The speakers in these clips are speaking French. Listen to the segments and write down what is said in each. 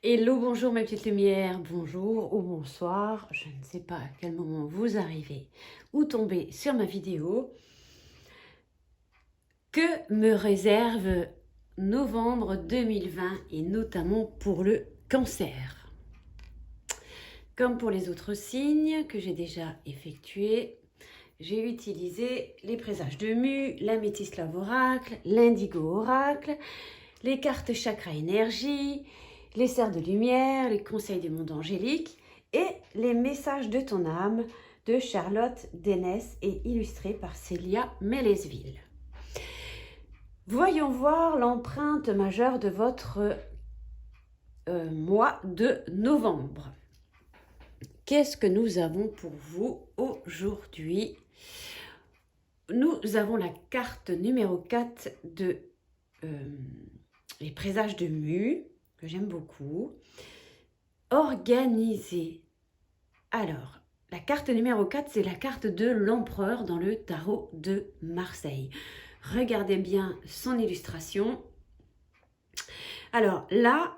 Hello, bonjour mes petites lumières, bonjour ou bonsoir, je ne sais pas à quel moment vous arrivez ou tombez sur ma vidéo. Que me réserve novembre 2020 et notamment pour le cancer? Comme pour les autres signes que j'ai déjà effectués, j'ai utilisé les présages de Mu, l'améthyste love oracle, l'indigo oracle, les cartes chakra énergie, les serres de lumière, les conseils du monde angélique et les messages de ton âme de Charlotte Dénès et illustrés par Célia Mélesville. Voyons voir l'empreinte majeure de votre mois de novembre. Qu'est-ce que nous avons pour vous aujourd'hui? Nous avons la carte numéro 4 de les présages de Mu, que j'aime beaucoup. Organiser. Alors, la carte numéro 4, c'est la carte de l'empereur dans le tarot de Marseille. Regardez bien son illustration. Alors là,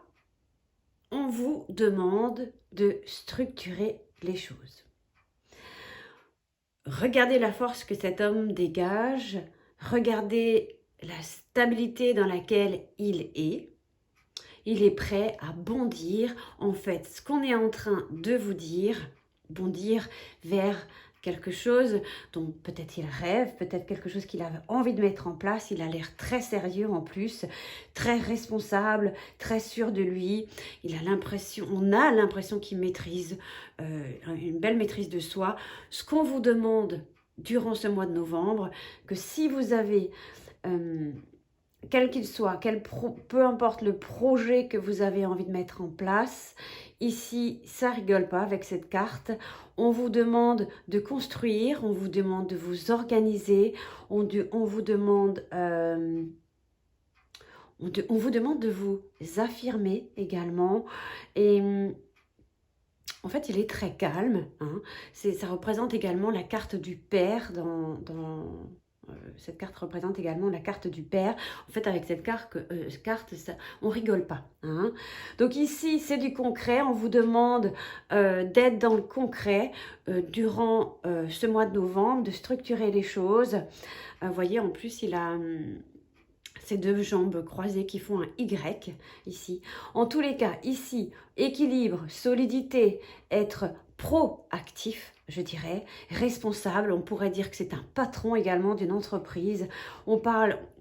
on vous demande de structurer les choses. Regardez la force que cet homme dégage. Regardez la stabilité dans laquelle il est. Il est prêt à bondir. En fait, ce qu'on est en train de vous dire, bondir vers quelque chose dont peut-être il rêve, peut-être quelque chose qu'il a envie de mettre en place. Il a l'air très sérieux en plus, très responsable, très sûr de lui. Il a l'impression, on a l'impression qu'il maîtrise, une belle maîtrise de soi. Ce qu'on vous demande durant ce mois de novembre, que si vous avez quel qu'il soit, peu importe le projet que vous avez envie de mettre en place, ici, ça rigole pas avec cette carte. On vous demande de construire, on vous demande de vous organiser, on vous demande... on vous demande de vous affirmer également. Et en fait, il est très calme. Hein. Ça représente également la carte du père cette carte représente également la carte du père. En fait, avec cette carte, ça, on rigole pas. Hein. Donc ici, c'est du concret. On vous demande d'être dans le concret durant ce mois de novembre, de structurer les choses. Vous voyez, en plus, il a ces deux jambes croisées qui font un Y ici. En tous les cas, ici, équilibre, solidité, être proactif, je dirais, responsable. On pourrait dire que c'est un patron également d'une entreprise.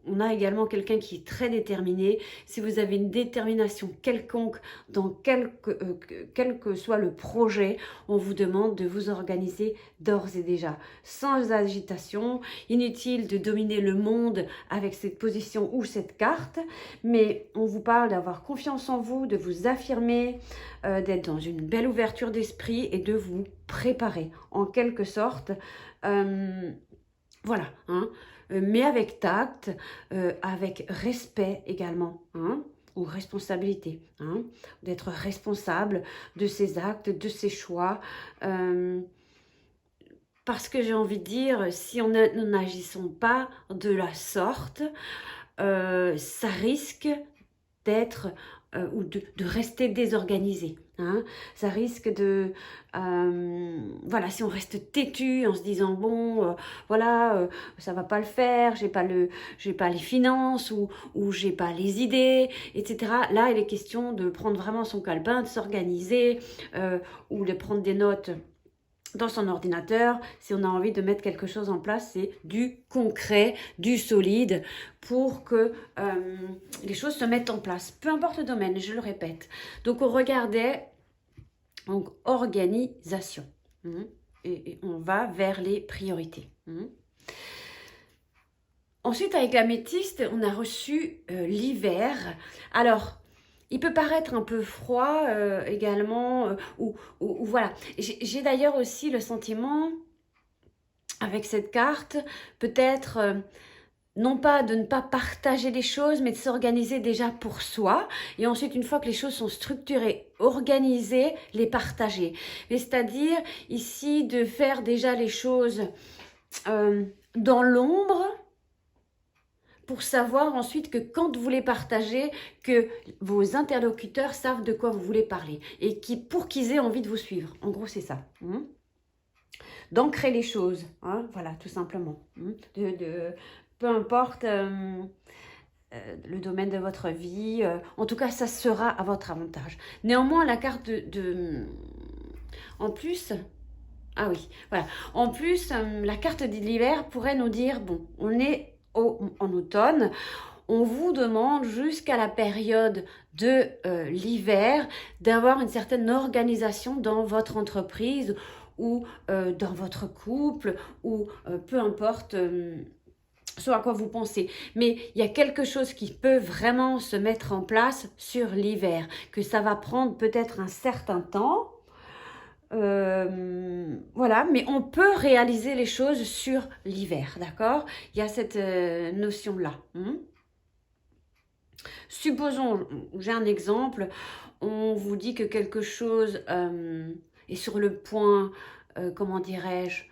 On a également quelqu'un qui est très déterminé. Si vous avez une détermination quelconque dans quel que soit le projet, on vous demande de vous organiser d'ores et déjà, sans agitation. Inutile de dominer le monde avec cette position ou cette carte, mais on vous parle d'avoir confiance en vous, de vous affirmer, d'être dans une belle ouverture d'esprit et de vous préparer en quelque sorte. Voilà, hein, mais avec tact, avec respect également, hein, ou responsabilité, hein, d'être responsable de ses actes, de ses choix. Parce que j'ai envie de dire, si nous n'agissons pas de la sorte, ça risque d'être ou de rester désorganisé. Hein. Ça risque de... voilà, si on reste têtu en se disant, bon, voilà, ça va pas le faire, j'ai pas les finances ou j'ai pas les idées, etc. Là, il est question de prendre vraiment son calepin, de s'organiser ou de prendre des notes dans son ordinateur. Si on a envie de mettre quelque chose en place, c'est du concret, du solide pour que les choses se mettent en place. Peu importe le domaine, je le répète. Donc, on regardait donc, organisation. Et on va vers les priorités. Ensuite, avec l'améthyste, on a reçu l'hiver. Alors, il peut paraître un peu froid également, ou voilà. J'ai d'ailleurs aussi le sentiment, avec cette carte, peut-être, non pas de ne pas partager les choses, mais de s'organiser déjà pour soi. Et ensuite, une fois que les choses sont structurées, organisées, les partager. C'est-à-dire, ici, de faire déjà les choses dans l'ombre, pour savoir ensuite que quand vous les partagez, que vos interlocuteurs savent de quoi vous voulez parler et pour qu'ils aient envie de vous suivre. En gros, c'est ça. D'ancrer les choses, hein, voilà, tout simplement. Peu importe le domaine de votre vie, en tout cas, ça sera à votre avantage. Néanmoins, la carte en plus... Ah oui, voilà. En plus, la carte de l'hiver pourrait nous dire, bon, on est en automne, on vous demande jusqu'à la période de l'hiver d'avoir une certaine organisation dans votre entreprise ou dans votre couple ou peu importe ce à quoi vous pensez. Mais il y a quelque chose qui peut vraiment se mettre en place sur l'hiver, que ça va prendre peut-être un certain temps. Voilà, mais on peut réaliser les choses sur l'hiver, d'accord? Il y a cette notion-là. Supposons, j'ai un exemple, on vous dit que quelque chose est sur le point, comment dirais-je,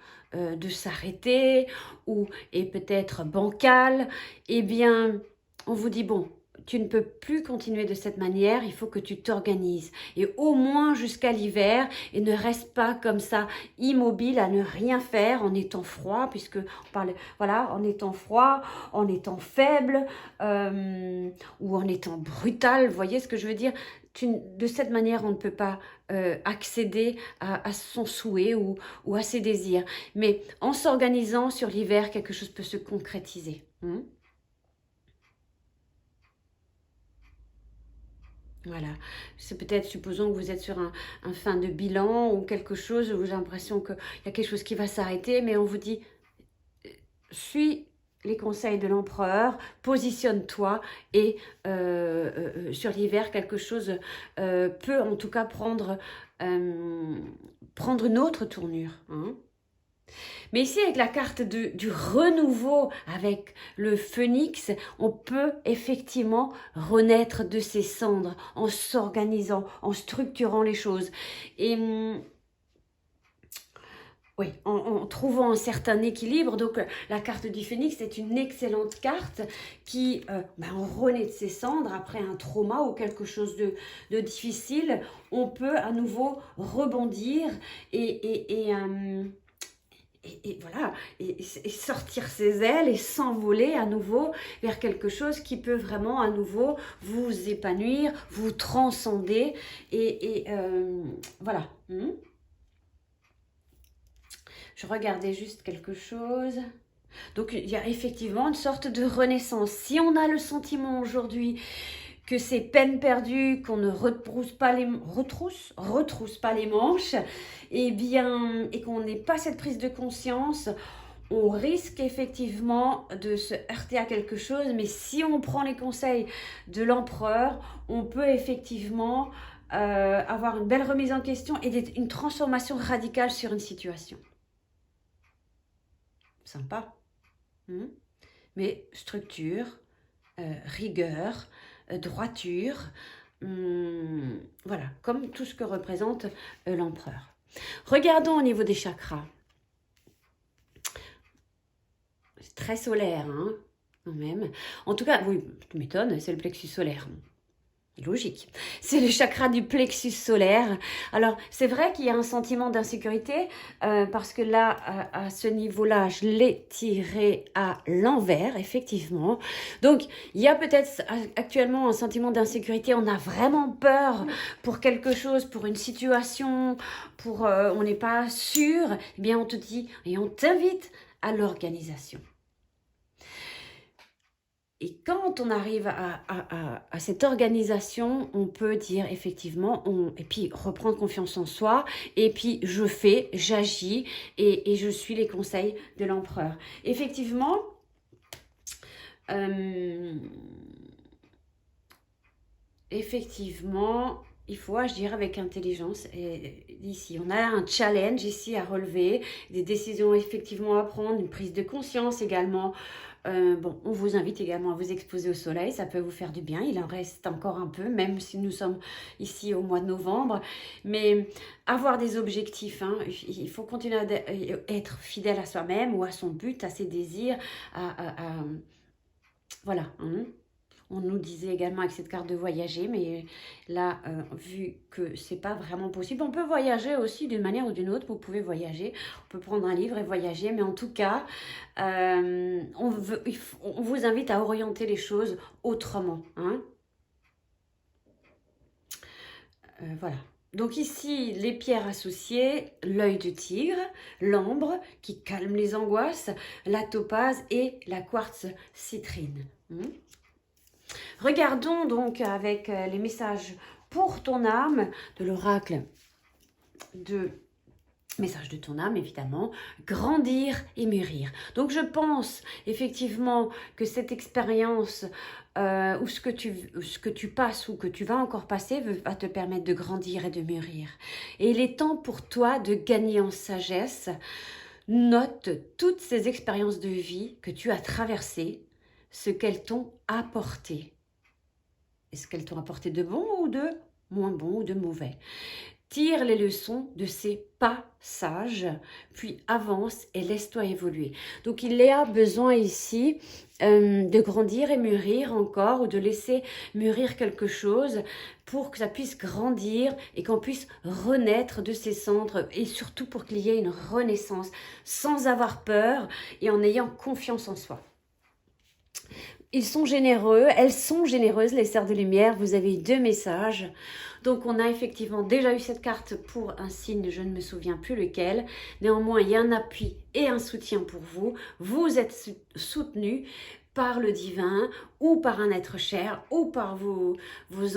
de s'arrêter ou est peut-être bancal, eh bien, on vous dit, bon, tu ne peux plus continuer de cette manière, il faut que tu t'organises. Et au moins jusqu'à l'hiver, et ne reste pas comme ça, immobile, à ne rien faire, en étant froid, puisque on parle, voilà, en étant froid, en étant faible, ou en étant brutal, vous voyez ce que je veux dire? De cette manière, on ne peut pas accéder à son souhait ou à ses désirs. Mais en s'organisant sur l'hiver, quelque chose peut se concrétiser. Voilà, c'est peut-être, supposons que vous êtes sur un fin de bilan ou quelque chose, vous avez l'impression qu'il y a quelque chose qui va s'arrêter, mais on vous dit, suis les conseils de l'empereur, positionne-toi et sur l'hiver, quelque chose peut en tout cas prendre une autre tournure. Mais ici, avec la carte du renouveau, avec le phénix, on peut effectivement renaître de ses cendres en s'organisant, en structurant les choses. Et oui, en trouvant un certain équilibre. Donc, la carte du phénix est une excellente carte qui renaît de ses cendres après un trauma ou quelque chose de difficile. On peut à nouveau rebondir et voilà, et sortir ses ailes et s'envoler à nouveau vers quelque chose qui peut vraiment à nouveau vous épanouir, vous transcender et voilà. Je regardais juste quelque chose. Donc il y a effectivement une sorte de renaissance. Si on a le sentiment aujourd'hui que c'est peine perdue, qu'on ne retrousse pas les manches, et qu'on n'ait pas cette prise de conscience, on risque effectivement de se heurter à quelque chose. Mais si on prend les conseils de l'empereur, on peut effectivement avoir une belle remise en question et une transformation radicale sur une situation. Sympa. Mais structure, rigueur, droiture, voilà, comme tout ce que représente l'empereur. Regardons au niveau des chakras. C'est très solaire, hein, quand même. En tout cas, oui, tu m'étonnes, c'est le plexus solaire. Logique. C'est le chakra du plexus solaire. Alors, c'est vrai qu'il y a un sentiment d'insécurité parce que là, à ce niveau-là, je l'ai tiré à l'envers, effectivement. Donc, il y a peut-être actuellement un sentiment d'insécurité. On a vraiment peur pour quelque chose, pour une situation, on n'est pas sûr. Eh bien, on te dit et on t'invite à l'organisation. Et quand on arrive à cette organisation, on peut dire effectivement, et puis reprendre confiance en soi, et puis je fais, j'agis, et je suis les conseils de l'empereur. Effectivement, il faut agir avec intelligence. Et ici, on a un challenge ici à relever, des décisions effectivement à prendre, une prise de conscience également. Bon, on vous invite également à vous exposer au soleil, ça peut vous faire du bien, il en reste encore un peu, même si nous sommes ici au mois de novembre, mais avoir des objectifs, hein, il faut continuer à être fidèle à soi-même ou à son but, à ses désirs, Voilà. Hein. On nous disait également avec cette carte de voyager, mais là, vu que c'est pas vraiment possible, on peut voyager aussi d'une manière ou d'une autre. Vous pouvez voyager, on peut prendre un livre et voyager, mais en tout cas, on vous invite à orienter les choses autrement. Hein. Voilà. Donc ici, les pierres associées, l'œil du tigre, l'ambre qui calme les angoisses, la topaze et la quartz citrine. Regardons donc avec les messages pour ton âme de l'oracle de message de ton âme, évidemment, grandir et mûrir. Donc je pense effectivement que cette expérience ou ce que tu passes ou que tu vas encore passer va te permettre de grandir et de mûrir. Et il est temps pour toi de gagner en sagesse. Note toutes ces expériences de vie que tu as traversées, ce qu'elles t'ont apporté. Est-ce qu'elles t'ont apporté de bon ou de moins bon ou de mauvais? Tire les leçons de ces passages, puis avance et laisse-toi évoluer. Donc il y a besoin ici de grandir et mûrir encore, ou de laisser mûrir quelque chose pour que ça puisse grandir et qu'on puisse renaître de ses cendres, et surtout pour qu'il y ait une renaissance sans avoir peur et en ayant confiance en soi. Ils sont généreux, elles sont généreuses, les sœurs de lumière. Vous avez eu 2 messages. Donc, on a effectivement déjà eu cette carte pour un signe, je ne me souviens plus lequel. Néanmoins, il y a un appui et un soutien pour vous. Vous êtes soutenu par le divin ou par un être cher ou par vos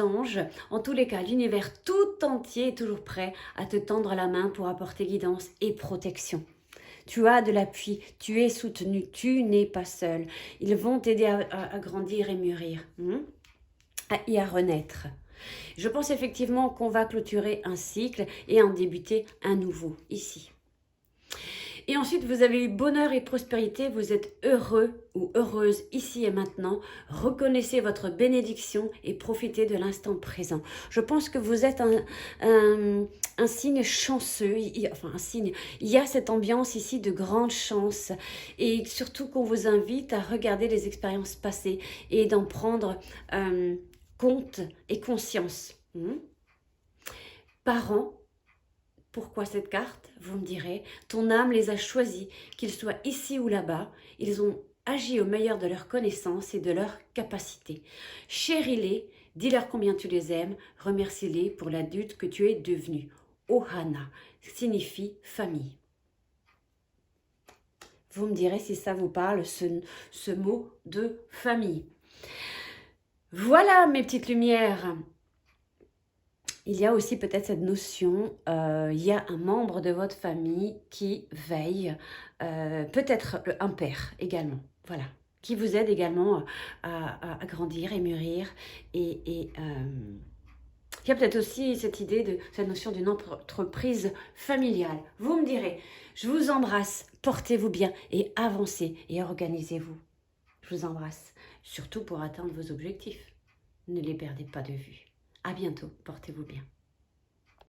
anges. En tous les cas, l'univers tout entier est toujours prêt à te tendre la main pour apporter guidance et protection. Tu as de l'appui, tu es soutenu, tu n'es pas seul. Ils vont t'aider à grandir et mûrir et à renaître. Je pense effectivement qu'on va clôturer un cycle et en débuter un nouveau ici. Et ensuite, vous avez eu bonheur et prospérité, vous êtes heureux ou heureuse ici et maintenant. Reconnaissez votre bénédiction et profitez de l'instant présent. Je pense que vous êtes un signe chanceux, enfin un signe. Il y a cette ambiance ici de grande chance et surtout qu'on vous invite à regarder les expériences passées et d'en prendre compte et conscience. Parents, pourquoi cette carte? Vous me direz, ton âme les a choisis, qu'ils soient ici ou là-bas, ils ont agi au meilleur de leurs connaissances et de leurs capacités. Chéris-les, dis-leur combien tu les aimes, remercie-les pour l'adulte que tu es devenu. Ohana signifie famille. Vous me direz si ça vous parle, ce mot de famille. Voilà mes petites lumières. Il y a aussi peut-être cette notion, il y a un membre de votre famille qui veille, peut-être un père également, voilà, qui vous aide également à grandir et mûrir. Et il y a peut-être aussi cette idée de cette notion d'une entreprise familiale. Vous me direz, je vous embrasse, portez-vous bien et avancez et organisez-vous. Je vous embrasse, surtout pour atteindre vos objectifs. Ne les perdez pas de vue. À bientôt, portez-vous bien.